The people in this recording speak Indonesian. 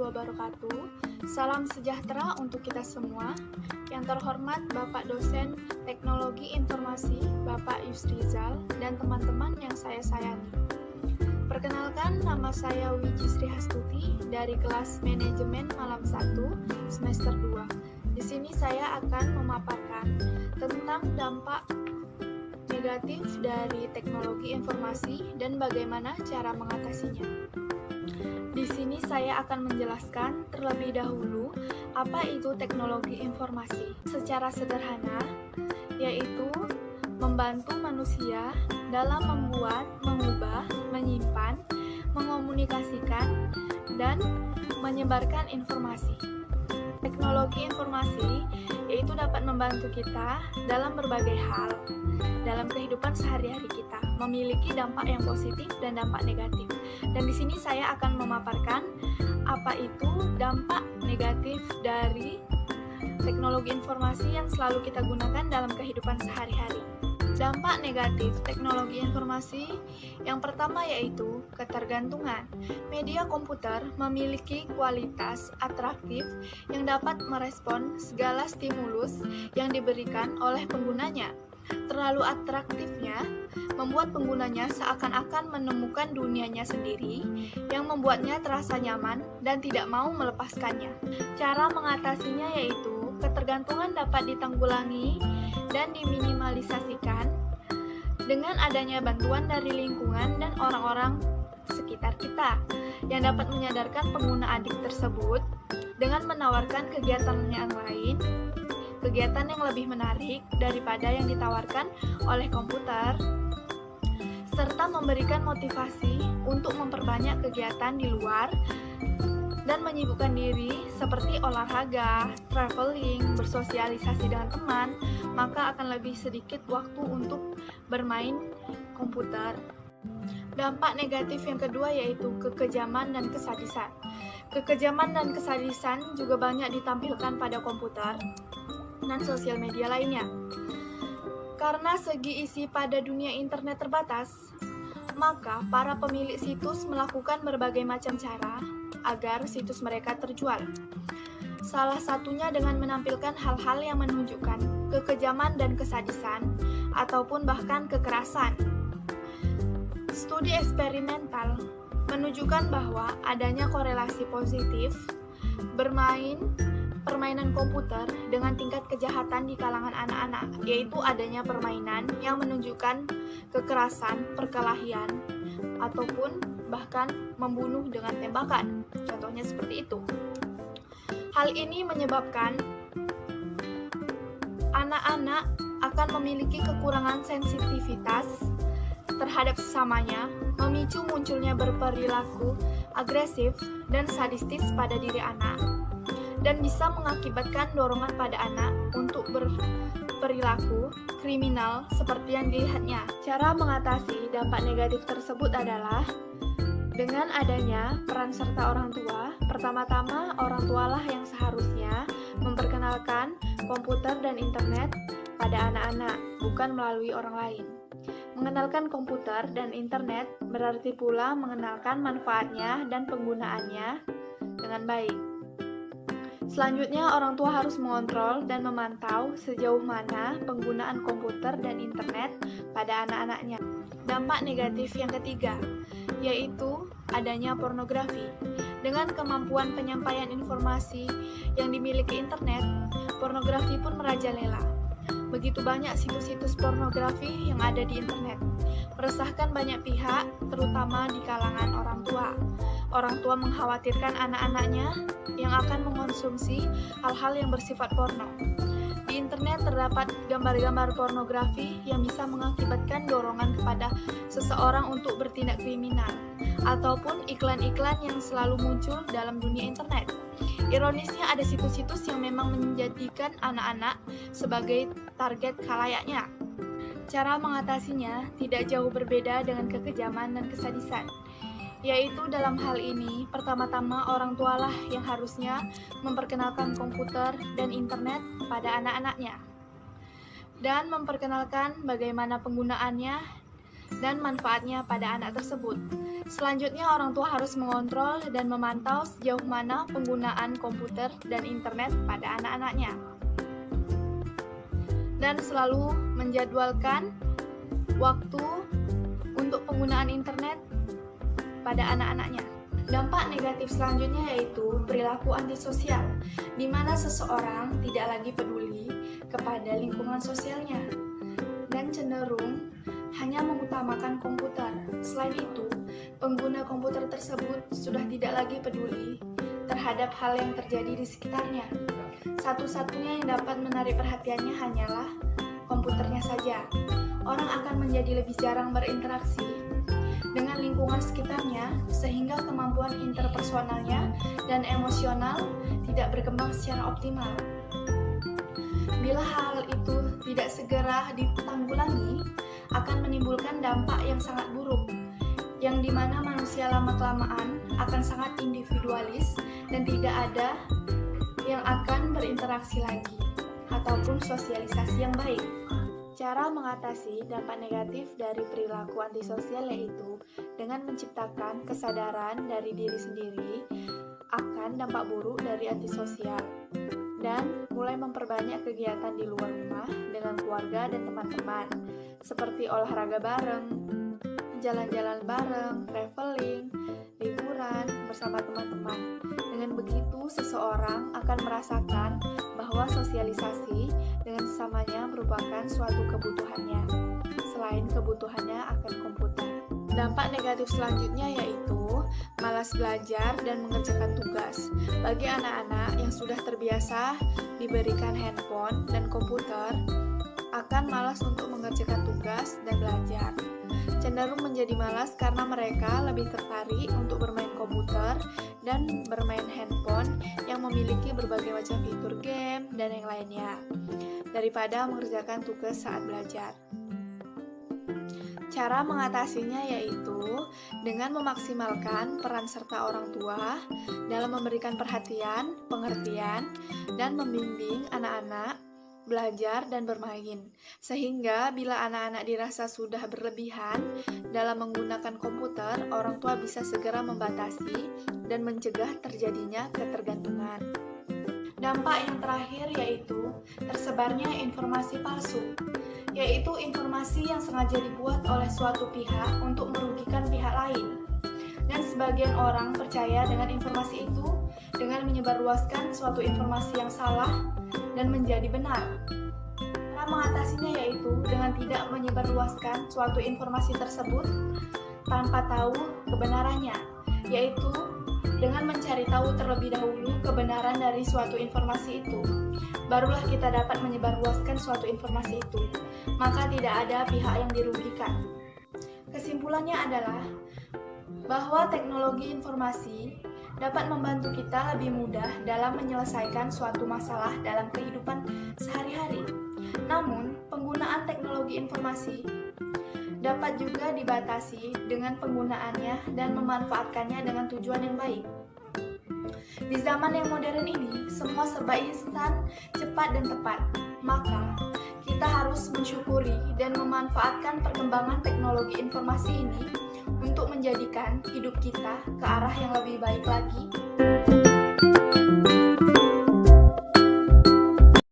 wabarakatuh. Salam sejahtera untuk kita semua. Yang terhormat Bapak Dosen Teknologi Informasi, Bapak Yusrizal, dan teman-teman yang saya sayangi. Perkenalkan, nama saya Wijisri Hastuti dari kelas Manajemen Malam 1, semester 2. Di sini saya akan memaparkan tentang dampak negatif dari teknologi informasi dan bagaimana cara mengatasinya. Di sini saya akan menjelaskan terlebih dahulu apa itu teknologi informasi. Secara sederhana, yaitu membantu manusia dalam membuat, mengubah, menyimpan, mengomunikasikan, dan menyebarkan informasi. Teknologi informasi yaitu dapat membantu kita dalam berbagai hal dalam kehidupan sehari-hari kita, memiliki dampak yang positif dan dampak negatif. Dan di sini saya akan memaparkan apa itu dampak negatif dari teknologi informasi yang selalu kita gunakan dalam kehidupan sehari-hari. Dampak negatif teknologi informasi yang pertama yaitu ketergantungan. Media komputer memiliki kualitas atraktif yang dapat merespon segala stimulus yang diberikan oleh penggunanya. Terlalu atraktifnya membuat penggunanya seakan-akan menemukan dunianya sendiri yang membuatnya terasa nyaman dan tidak mau melepaskannya. Cara mengatasinya yaitu ketergantungan dapat ditanggulangi dan diminimalisasikan dengan adanya bantuan dari lingkungan dan orang-orang sekitar kita yang dapat menyadarkan pengguna adik tersebut dengan menawarkan kegiatan yang lain, kegiatan yang lebih menarik daripada yang ditawarkan oleh komputer, serta memberikan motivasi untuk memperbanyak kegiatan di luar dan menyibukkan diri seperti olahraga, traveling, bersosialisasi dengan teman, maka akan lebih sedikit waktu untuk bermain komputer. Dampak negatif yang kedua yaitu kekejaman dan kesadisan. Kekejaman dan kesadisan juga banyak ditampilkan pada komputer dan sosial media lainnya. Karena segi isi pada dunia internet terbatas, maka para pemilik situs melakukan berbagai macam cara agar situs mereka terjual. Salah satunya dengan menampilkan hal-hal yang menunjukkan kekejaman dan kesadisan ataupun bahkan kekerasan. Studi eksperimental menunjukkan bahwa adanya korelasi positif bermain permainan komputer dengan tingkat kejahatan di kalangan anak-anak, yaitu adanya permainan yang menunjukkan kekerasan, perkelahian, ataupun bahkan membunuh dengan tembakan. Contohnya seperti itu. Hal ini menyebabkan anak-anak akan memiliki kekurangan sensitivitas terhadap sesamanya, memicu munculnya berperilaku agresif dan sadistis pada diri anak, dan bisa mengakibatkan dorongan pada anak untuk berperilaku kriminal seperti yang dilihatnya. Cara mengatasi dampak negatif tersebut adalah dengan adanya peran serta orang tua. Pertama-tama, orang tualah yang seharusnya memperkenalkan komputer dan internet pada anak-anak, bukan melalui orang lain. Mengenalkan komputer dan internet berarti pula mengenalkan manfaatnya dan penggunaannya dengan baik. Selanjutnya, orang tua harus mengontrol dan memantau sejauh mana penggunaan komputer dan internet pada anak-anaknya. Dampak negatif yang ketiga, yaitu adanya pornografi. Dengan kemampuan penyampaian informasi yang dimiliki internet, pornografi pun merajalela. Begitu banyak situs-situs pornografi yang ada di internet, meresahkan banyak pihak, terutama di kalangan orang tua. Orang tua mengkhawatirkan anak-anaknya yang akan mengonsumsi hal-hal yang bersifat porno. Di internet terdapat gambar-gambar pornografi yang bisa mengakibatkan dorongan kepada seseorang untuk bertindak kriminal, ataupun iklan-iklan yang selalu muncul dalam dunia internet. Ironisnya ada situs-situs yang memang menjadikan anak-anak sebagai target khalayaknya. Cara mengatasinya tidak jauh berbeda dengan kekejaman dan kesadisan, yaitu dalam hal ini, pertama-tama orang tualah yang harusnya memperkenalkan komputer dan internet pada anak-anaknya, dan memperkenalkan bagaimana penggunaannya dan manfaatnya pada anak tersebut. Selanjutnya, orang tua harus mengontrol dan memantau sejauh mana penggunaan komputer dan internet pada anak-anaknya, dan selalu menjadwalkan waktu untuk penggunaan internet pada anak-anaknya. Dampak negatif selanjutnya yaitu perilaku antisosial, di mana seseorang tidak lagi peduli kepada lingkungan sosialnya dan cenderung hanya mengutamakan komputer. Selain itu, pengguna komputer tersebut sudah tidak lagi peduli terhadap hal yang terjadi di sekitarnya. Satu-satunya yang dapat menarik perhatiannya hanyalah komputernya saja. Orang akan menjadi lebih jarang berinteraksi dengan lingkungan sekitarnya, sehingga kemampuan interpersonalnya dan emosional tidak berkembang secara optimal. Bila hal itu tidak segera ditanggulangi, akan menimbulkan dampak yang sangat buruk, yang dimana manusia lama-kelamaan akan sangat individualis dan tidak ada yang akan berinteraksi lagi ataupun sosialisasi yang baik. Cara mengatasi dampak negatif dari perilaku antisosial yaitu dengan menciptakan kesadaran dari diri sendiri akan dampak buruk dari antisosial dan mulai memperbanyak kegiatan di luar rumah dengan keluarga dan teman-teman seperti olahraga bareng, jalan-jalan bareng, traveling, liburan bersama teman-teman. Dengan begitu, seseorang akan merasakan bahwa sosialisasi dengan sesamanya merupakan suatu kebutuhannya, selain kebutuhannya akan komputer. Dampak negatif selanjutnya yaitu malas belajar dan mengerjakan tugas. Bagi anak-anak yang sudah terbiasa diberikan handphone dan komputer, akan malas untuk mengerjakan tugas dan belajar. Cenderung menjadi malas karena mereka lebih tertarik untuk bermain komputer dan bermain handphone yang memiliki berbagai macam fitur game dan yang lainnya, daripada mengerjakan tugas saat belajar. Cara mengatasinya yaitu dengan memaksimalkan peran serta orang tua dalam memberikan perhatian, pengertian, dan membimbing anak-anak belajar dan bermain, sehingga bila anak-anak dirasa sudah berlebihan dalam menggunakan komputer, orang tua bisa segera membatasi dan mencegah terjadinya ketergantungan. Dampak yang terakhir yaitu tersebarnya informasi palsu, yaitu informasi yang sengaja dibuat oleh suatu pihak untuk merugikan pihak lain, dan sebagian orang percaya dengan informasi itu dengan menyebarluaskan suatu informasi yang salah dan menjadi benar. Cara mengatasinya yaitu dengan tidak menyebarluaskan suatu informasi tersebut tanpa tahu kebenarannya, yaitu dengan mencari tahu terlebih dahulu kebenaran dari suatu informasi itu. Barulah kita dapat menyebarluaskan suatu informasi itu, maka tidak ada pihak yang dirugikan. Kesimpulannya adalah bahwa teknologi informasi dapat membantu kita lebih mudah dalam menyelesaikan suatu masalah dalam kehidupan sehari-hari. Namun, penggunaan teknologi informasi dapat juga dibatasi dengan penggunaannya dan memanfaatkannya dengan tujuan yang baik. Di zaman yang modern ini, semua serba instan, cepat, dan tepat. Maka, kita harus mensyukuri dan memanfaatkan perkembangan teknologi informasi ini untuk menjadikan hidup kita ke arah yang lebih baik lagi